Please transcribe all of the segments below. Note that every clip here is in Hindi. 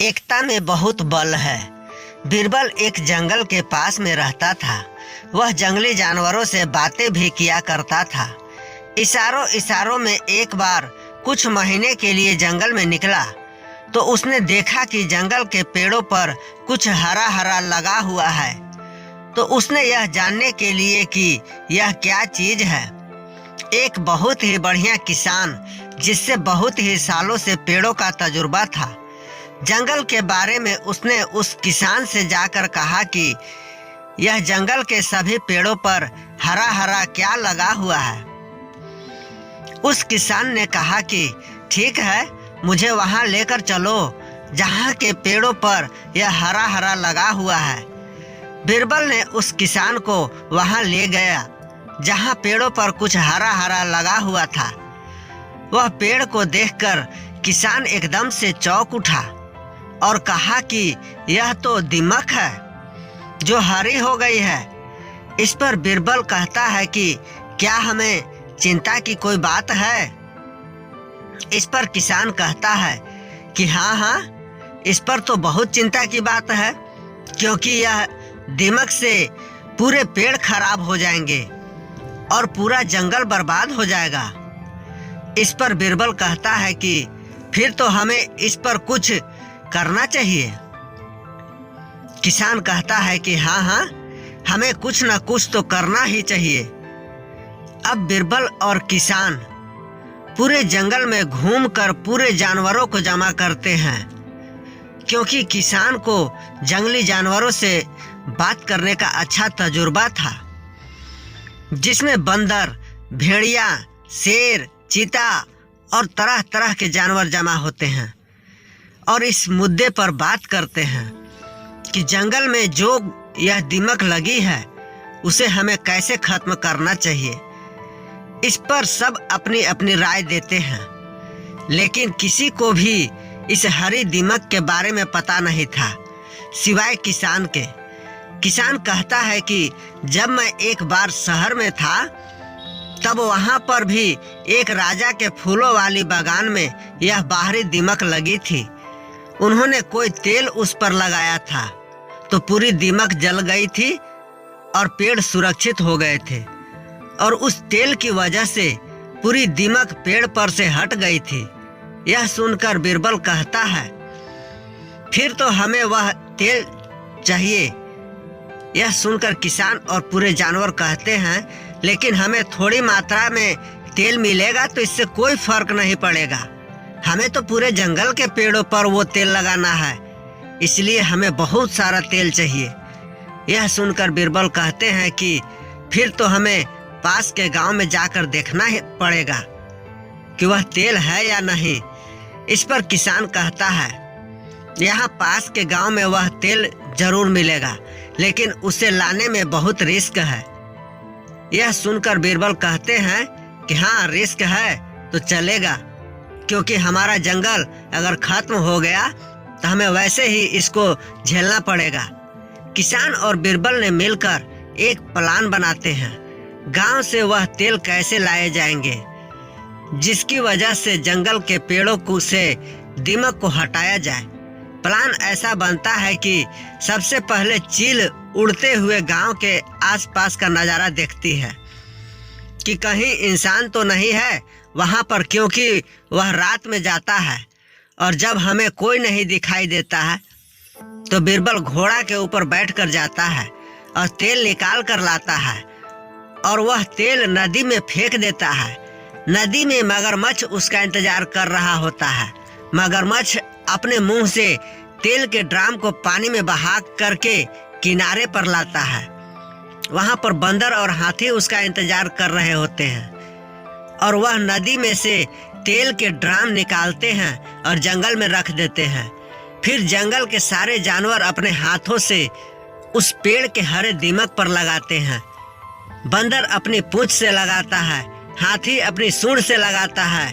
एकता में बहुत बल है। बीरबल एक जंगल के पास में रहता था। वह जंगली जानवरों से बातें भी किया करता था। इशारों इशारों में एक बार कुछ महीने के लिए जंगल में निकला तो उसने देखा कि जंगल के पेड़ों पर कुछ हरा हरा लगा हुआ है। तो उसने यह जानने के लिए कि यह क्या चीज है। एक बहुत ही बढ़िया किसान जिससे बहुत ही सालों से पेड़ों का तजुर्बा था, जंगल के बारे में उसने उस किसान से जाकर कहा कि यह जंगल के सभी पेड़ों पर हरा हरा क्या लगा हुआ है। उस किसान ने कहा कि ठीक है, मुझे वहां लेकर चलो जहां के पेड़ों पर यह हरा हरा लगा हुआ है। बीरबल ने उस किसान को वहां ले गया जहां पेड़ों पर कुछ हरा हरा लगा हुआ था। वह पेड़ को देखकर किसान एकदम से चौंक उठा और कहा कि यह तो दीमक है जो हरी हो गई है। इस पर बीरबल कहता है कि क्या हमें चिंता की कोई बात है। इस पर किसान कहता है कि हाँ, इस पर तो बहुत चिंता की बात है, क्योंकि यह दीमक से पूरे पेड़ खराब हो जाएंगे और पूरा जंगल बर्बाद हो जाएगा। इस पर बीरबल कहता है कि फिर तो हमें इस पर कुछ करना चाहिए। किसान कहता है कि हाँ, हमें कुछ न कुछ तो करना ही चाहिए। अब बीरबल और किसान पूरे जंगल में घूमकर पूरे जानवरों को जमा करते हैं, क्योंकि किसान को जंगली जानवरों से बात करने का अच्छा तजुर्बा था, जिसमें बंदर, भेड़िया, शेर, चीता और तरह तरह के जानवर जमा होते हैं और इस मुद्दे पर बात करते हैं कि जंगल में जो यह दीमक लगी है उसे हमें कैसे खत्म करना चाहिए। इस पर सब अपनी अपनी राय देते हैं, लेकिन किसी को भी इस हरी दीमक के बारे में पता नहीं था सिवाय किसान के। किसान कहता है कि जब मैं एक बार शहर में था तब वहां पर भी एक राजा के फूलों वाली बागान में यह बाहरी दीमक लगी थी। उन्होंने कोई तेल उस पर लगाया था तो पूरी दीमक जल गई थी और पेड़ सुरक्षित हो गए थे, और उस तेल की वजह से पूरी दीमक पेड़ पर से हट गई थी। यह सुनकर बीरबल कहता है फिर तो हमें वह तेल चाहिए। यह सुनकर किसान और पूरे जानवर कहते हैं लेकिन हमें थोड़ी मात्रा में तेल मिलेगा तो इससे कोई फर्क नहीं पड़ेगा। हमें तो पूरे जंगल के पेड़ों पर वो तेल लगाना है, इसलिए हमें बहुत सारा तेल चाहिए। यह सुनकर बीरबल कहते हैं कि फिर तो हमें पास के गांव में जाकर देखना ही पड़ेगा कि वह तेल है या नहीं। इस पर किसान कहता है यहाँ पास के गांव में वह तेल जरूर मिलेगा, लेकिन उसे लाने में बहुत रिस्क है। यह सुनकर बीरबल कहते हैं कि हाँ, रिस्क है तो चलेगा, क्योंकि हमारा जंगल अगर खत्म हो गया तो हमें वैसे ही इसको झेलना पड़ेगा। किसान और बीरबल ने मिलकर एक प्लान बनाते हैं गांव से वह तेल कैसे लाए जाएंगे जिसकी वजह से जंगल के पेड़ों को से दीमक को हटाया जाए। प्लान ऐसा बनता है कि सबसे पहले चील उड़ते हुए गांव के आसपास का नज़ारा देखती है कि कहीं इंसान तो नहीं है वहां पर, क्योंकि वह रात में जाता है और जब हमें कोई नहीं दिखाई देता है तो बीरबल घोड़ा के ऊपर बैठकर जाता है और तेल निकाल कर लाता है और वह तेल नदी में फेंक देता है। नदी में मगरमच्छ उसका इंतजार कर रहा होता है। मगरमच्छ अपने मुंह से तेल के ड्राम को पानी में बहा करके किनारे पर लाता है। वहां पर बंदर और हाथी उसका इंतजार कर रहे होते हैं और वह नदी में से तेल के ड्राम निकालते हैं और जंगल में रख देते हैं। फिर जंगल के सारे जानवर अपने हाथों से उस पेड़ के हरे दीमक पर लगाते हैं। बंदर अपनी पूंछ से लगाता है, हाथी अपनी सूंड से लगाता है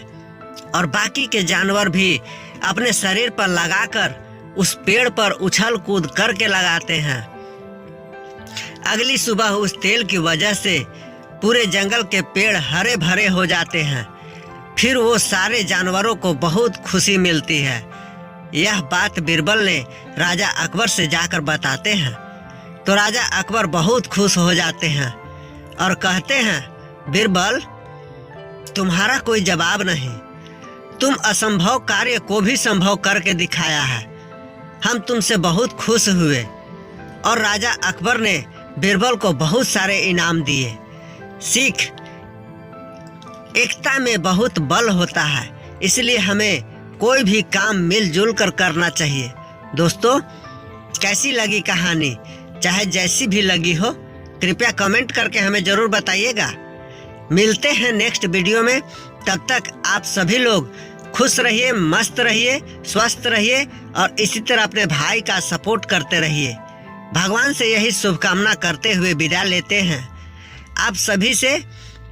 और बाकी के जानवर भी अपने शरीर पर लगाकर उस पेड़ पर उछल कूद करके लगाते हैं। अगली सुबह उस तेल की वजह से पूरे जंगल के पेड़ हरे भरे हो जाते हैं। फिर वो सारे जानवरों को बहुत खुशी मिलती है। यह बात बीरबल ने राजा अकबर से जाकर बताते हैं तो राजा अकबर बहुत खुश हो जाते हैं और कहते हैं, बीरबल तुम्हारा कोई जवाब नहीं, तुम असंभव कार्य को भी संभव करके दिखाया है, हम तुमसे बहुत खुश हुए। और राजा अकबर ने बीरबल को बहुत सारे इनाम दिए। सीख, एकता में बहुत बल होता है, इसलिए हमें कोई भी काम मिलजुल कर करना चाहिए। दोस्तों, कैसी लगी कहानी? चाहे जैसी भी लगी हो, कृपया कमेंट करके हमें ज़रूर बताइएगा। मिलते हैं नेक्स्ट वीडियो में, तब तक आप सभी लोग खुश रहिए, मस्त रहिए, स्वस्थ रहिए और इसी तरह अपने भाई का सपोर्ट करते रहिए। भगवान से यही शुभकामना करते हुए विदा लेते हैं। आप सभी से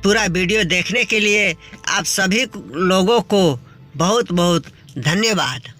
पूरा वीडियो देखने के लिए आप सभी लोगों को बहुत बहुत धन्यवाद।